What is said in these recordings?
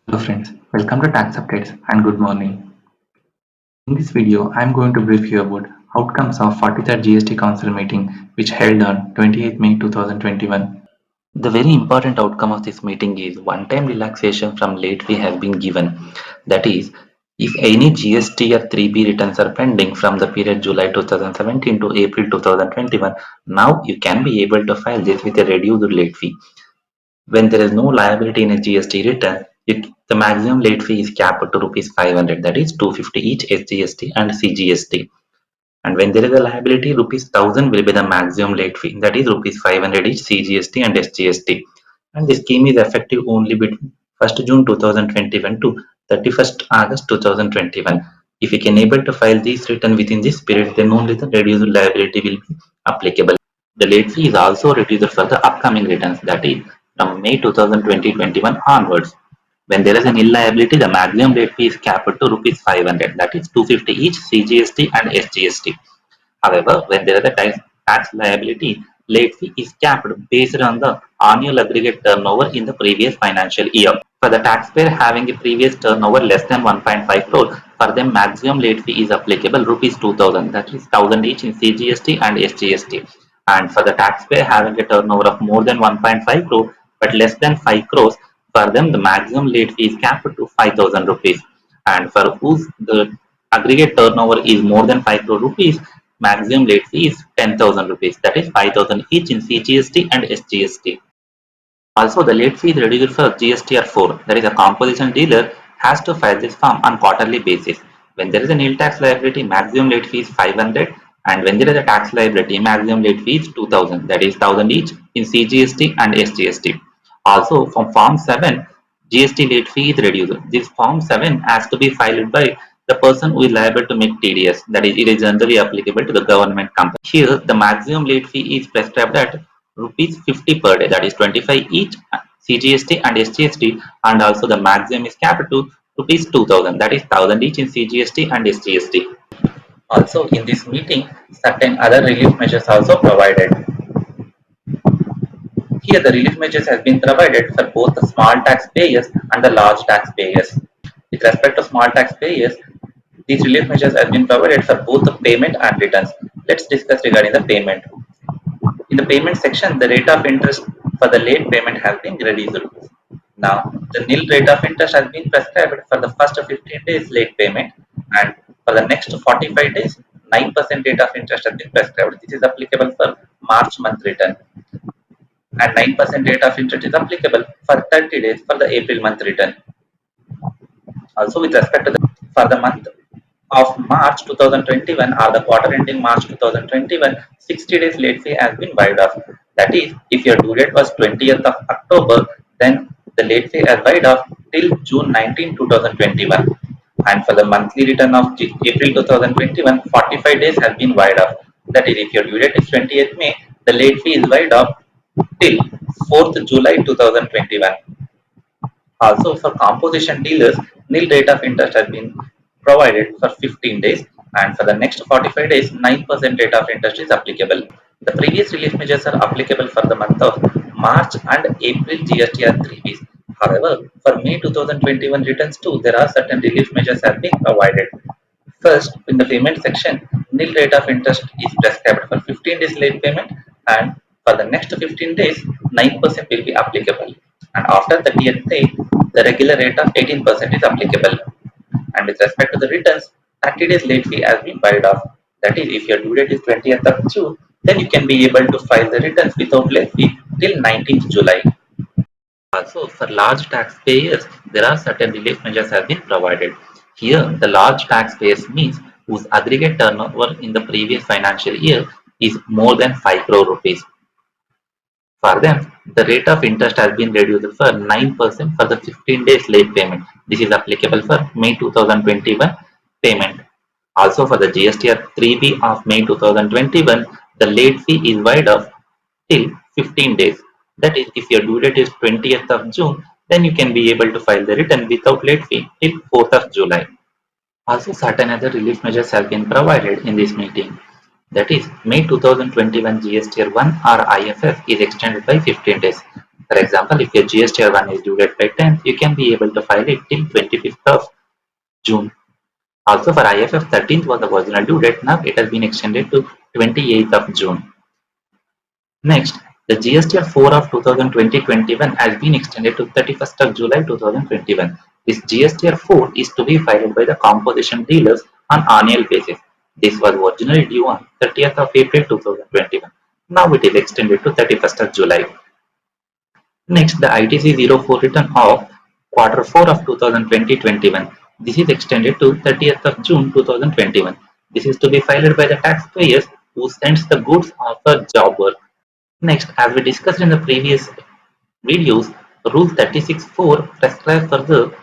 Hello friends, welcome to Tax Updates and good morning. In this video, I am going to brief you about outcomes of 43rd GST Council meeting which held on 28 May 2021. The very important outcome of this meeting is one-time relaxation from late fee has been given. That is, if any GST or 3B returns are pending from the period July 2017 to April 2021, now you can be able to file this with a reduced late fee. When there is no liability in a GST return, the maximum late fee is capped to rupees 500, that is 250 each SGST and CGST. And when there is a liability, rupees 1000 will be the maximum late fee, that is rupees 500 each CGST and SGST. And the scheme is effective only between 1st June 2021 to 31st August 2021. If you can able to file this return within this period, then only the reduced liability will be applicable. The late fee is also reduced for the upcoming returns, that is from May 2020-21 onwards. When there is an nil liability, the maximum late fee is capped to rupees 500, that is 250 each CGST and SGST. However, when there is a tax liability, late fee is capped based on the annual aggregate turnover in the previous financial year. For the taxpayer having a previous turnover less than 1.5 crore, for them maximum late fee is applicable rupees 2000, that is 1000 each in CGST and SGST. And for the taxpayer having a turnover of more than 1.5 crore but less than 5 crores, for them the maximum late fee is capped to 5000 rupees. And for whose the aggregate turnover is more than 5 crore rupees, maximum late fee is 10,000 rupees, that is 5000 each in CGST and SGST. Also, the late fee is reduced for GSTR4, that is a composition dealer has to file this form on quarterly basis. When there is a nil tax liability, maximum late fee is 500, and when there is a tax liability, maximum late fee is 2000, that is 1000 each in CGST and SGST. Also, from Form 7, GST late fee is reduced. This Form 7 has to be filed by the person who is liable to make TDS, that is, it is generally applicable to the government company. Here, the maximum late fee is prescribed at rupees 50 per day, that is 25 each CGST and SGST, and also the maximum is capped to rupees 2000, that is 1000 each in CGST and SGST. Also, in this meeting, certain other relief measures also provided. Here, the relief measures has been provided for both the small taxpayers and the large taxpayers. With respect to small taxpayers, these relief measures have been provided for both the payment and returns. Let's discuss regarding the payment. In the payment section, the rate of interest for the late payment has been reduced. Now, the nil rate of interest has been prescribed for the first 15 days late payment, and for the next 45 days, 9% rate of interest has been prescribed. This is applicable for March month return, and 9% rate of interest is applicable for 30 days for the April month return. Also, with respect to for the month of March 2021 or the quarter ending March 2021, 60 days late fee has been waived off. That is, if your due date was 20th of October, then the late fee is waived off till June 19, 2021. And for the monthly return of April 2021, 45 days has been waived off. That is, if your due date is 20th May, the late fee is waived off till 4th July 2021. Also, for composition dealers, nil rate of interest has been provided for 15 days, and for the next 45 days, 9% rate of interest is applicable. The previous relief measures are applicable for the month of March and April GSTR 3Bs. However, for May 2021 returns too, there are certain relief measures have been provided. First, in the payment section, nil rate of interest is prescribed for 15 days late payment, and for the next 15 days, 9% will be applicable. And after the 30th day, the regular rate of 18% is applicable. And with respect to the returns, 30 days late fee has been waived off. That is, if your due date is 20th of June, then you can be able to file the returns without late fee till 19th July. Also, for large taxpayers, there are certain relief measures have been provided. Here, the large taxpayers means whose aggregate turnover in the previous financial year is more than 5 crore rupees. For them, the rate of interest has been reduced for 9% for the 15 days late payment. This is applicable for May 2021 payment. Also, for the GSTR 3B of May 2021, the late fee is waived off till 15 days. That is, if your due date is 20th of June, then you can be able to file the return without late fee till 4th of July. Also, certain other relief measures have been provided in this meeting. That is, May 2021 GSTR 1 or IFF is extended by 15 days. For example, if your GSTR1 is due date by 10th, you can be able to file it till 25th of June. Also for IFF, 13th was the original due date. Now it has been extended to 28th of June. Next, the GSTR 4 of 2020-21 has been extended to 31st of July 2021. This GSTR 4 is to be filed by the composition dealers on annual basis. This was originally due on 30th of April 2021. Now it is extended to 31st of July. Next, the ITC-04 return of quarter 4 of 2020-21. This is extended to 30th of June 2021. This is to be filed by the taxpayers who sends the goods of a job work. Next, as we discussed in the previous videos, Rule 36(4) prescribes for the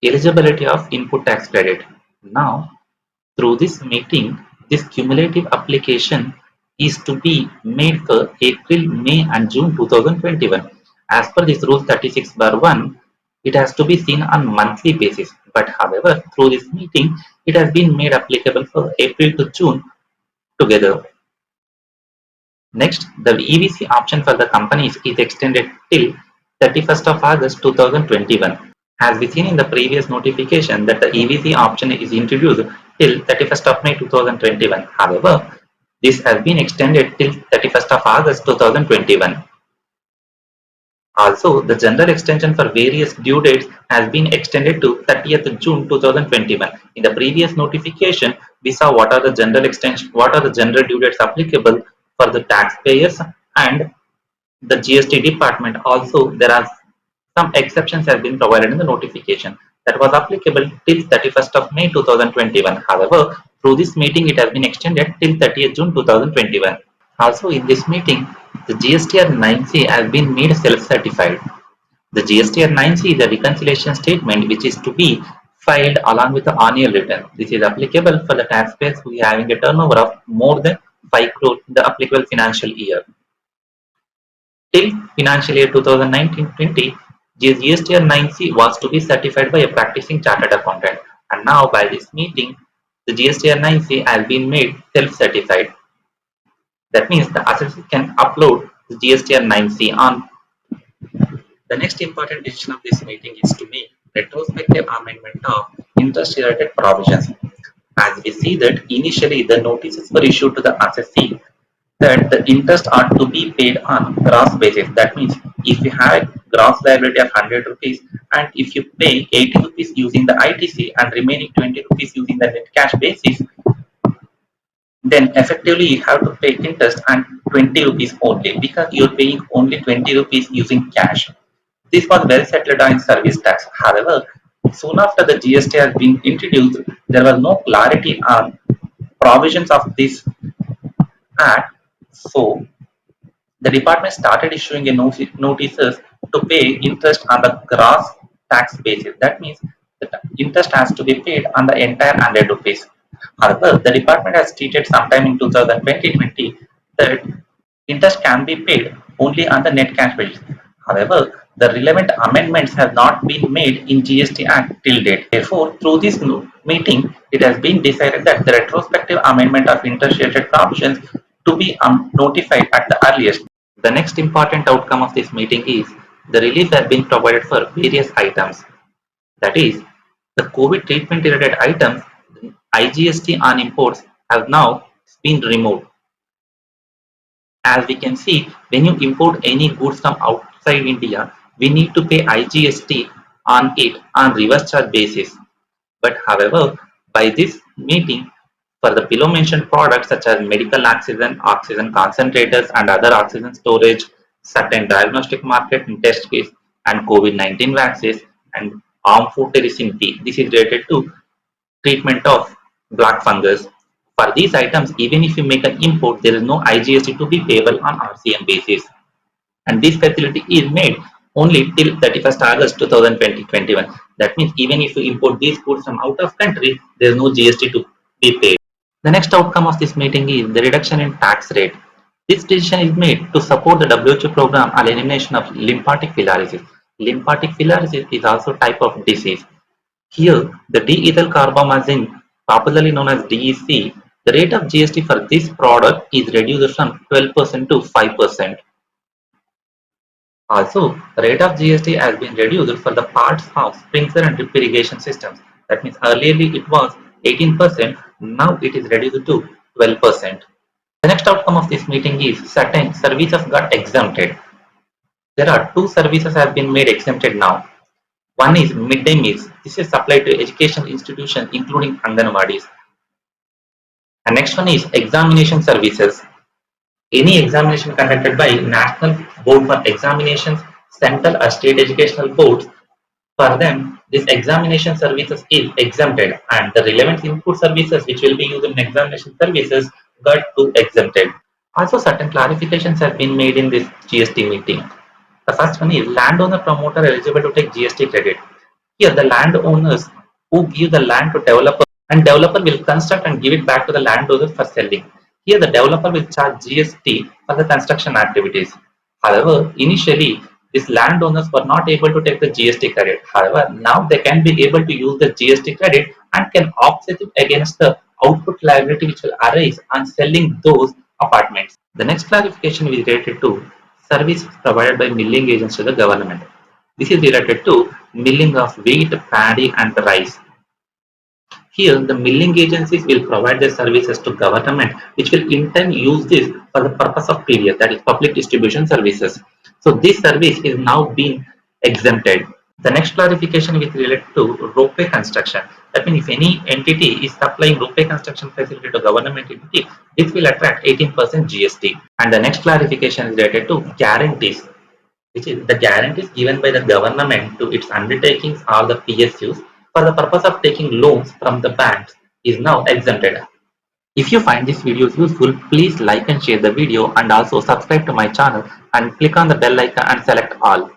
eligibility of input tax credit. Now, through this meeting, this cumulative application is to be made for April, May and June 2021. As per this Rule 36(1), it has to be seen on monthly basis. But however, through this meeting, it has been made applicable for April to June together. Next, the EVC option for the companies is extended till 31st of August 2021. As we seen in the previous notification that the EVC option is introduced till 31st of May 2021. However, this has been extended till 31st of August 2021. Also, the general extension for various due dates has been extended to 30th June 2021. In the previous notification, we saw what are the general due dates applicable for the taxpayers and the GST department. Also, there are some exceptions have been provided in the notification that was applicable till 31st of May 2021. However, through this meeting, it has been extended till 30th June 2021. Also, in this meeting, the GSTR 9C has been made self-certified. The GSTR 9C is a reconciliation statement which is to be filed along with the annual return. This is applicable for the taxpayers who are having a turnover of more than 5 crore in the applicable financial year. Till financial year 2019-20, GSTR 9C was to be certified by a practicing chartered accountant, and now by this meeting, the GSTR 9C has been made self-certified. That means the assessor can upload the GSTR 9C on. The next important decision of this meeting is to make retrospective amendment of interest-related provisions. As we see that initially the notices were issued to the assessee that the interest are to be paid on gross basis. That means if you have a gross liability of 100 rupees and if you pay 80 rupees using the ITC and remaining 20 rupees using the net cash basis, then effectively you have to pay interest and 20 rupees only because you're paying only 20 rupees using cash. This was well settled on service tax. However, soon after the GST has been introduced, there was no clarity on provisions of this act. So the department started issuing a notices to pay interest on the gross tax basis. That means the interest has to be paid on the entire 100 rupees. However, the department has stated sometime in 2020 that interest can be paid only on the net cash basis. However, the relevant amendments have not been made in GST Act till date. Therefore, through this meeting, it has been decided that the retrospective amendment of interest-related provisions to be notified at the earliest. The next important outcome of this meeting is the relief has been provided for various items. That is, the COVID treatment related items, IGST on imports have now been removed. As we can see, when you import any goods from outside India, we need to pay IGST on it on reverse charge basis. But however, by this meeting, for the below mentioned products such as medical oxygen, oxygen concentrators and other oxygen storage, certain diagnostic market and test kits and COVID-19 vaccines and amphotericin B. This is related to treatment of black fungus. For these items, even if you make an import, there is no IGST to be payable on RCM basis. And this facility is made only till 31st August 2020-21. That means even if you import these goods from out of country, there is no GST to be paid. The next outcome of this meeting is the reduction in tax rate. This decision is made to support the WHO program on elimination of lymphatic filariasis. Lymphatic filariasis is also a type of disease. Here, the D-ethyl carbamazine, popularly known as DEC, the rate of GST for this product is reduced from 12% to 5%. Also, the rate of GST has been reduced for the parts of sprinkler and drip irrigation systems. That means earlier it was 18%, now it is reduced to 12%. The next outcome of this meeting is certain services got exempted. There are two services have been made exempted now. One is midday meals. This is supplied to educational institutions including Anganwadis. And next one is examination services. Any examination conducted by National Board for Examinations, central or state educational boards, for them, this examination services is exempted and the relevant input services which will be used in examination services got to exempted. Also, certain clarifications have been made in this GST meeting. The first one is landowner promoter eligible to take GST credit. Here, the landowners who give the land to developer and developer will construct and give it back to the landowner for selling. Here, the developer will charge GST for the construction activities. However, initially, these landowners were not able to take the GST credit. However, now they can be able to use the GST credit and can offset it against the output liability which will arise on selling those apartments. The next clarification is related to services provided by milling agents to the government. This is related to milling of wheat, paddy, and rice. Here, the milling agencies will provide their services to government, which will in turn use this for the purpose of PDS, that is public distribution services. So this service is now being exempted. The next clarification is related to ropeway construction. That means if any entity is supplying ropeway construction facility to government entity, this will attract 18% GST. And the next clarification is related to guarantees, which is the guarantees given by the government to its undertakings or the PSUs for the purpose of taking loans from the banks is now exempted. If you find this video useful, please like and share the video and also subscribe to my channel and click on the bell icon and select all.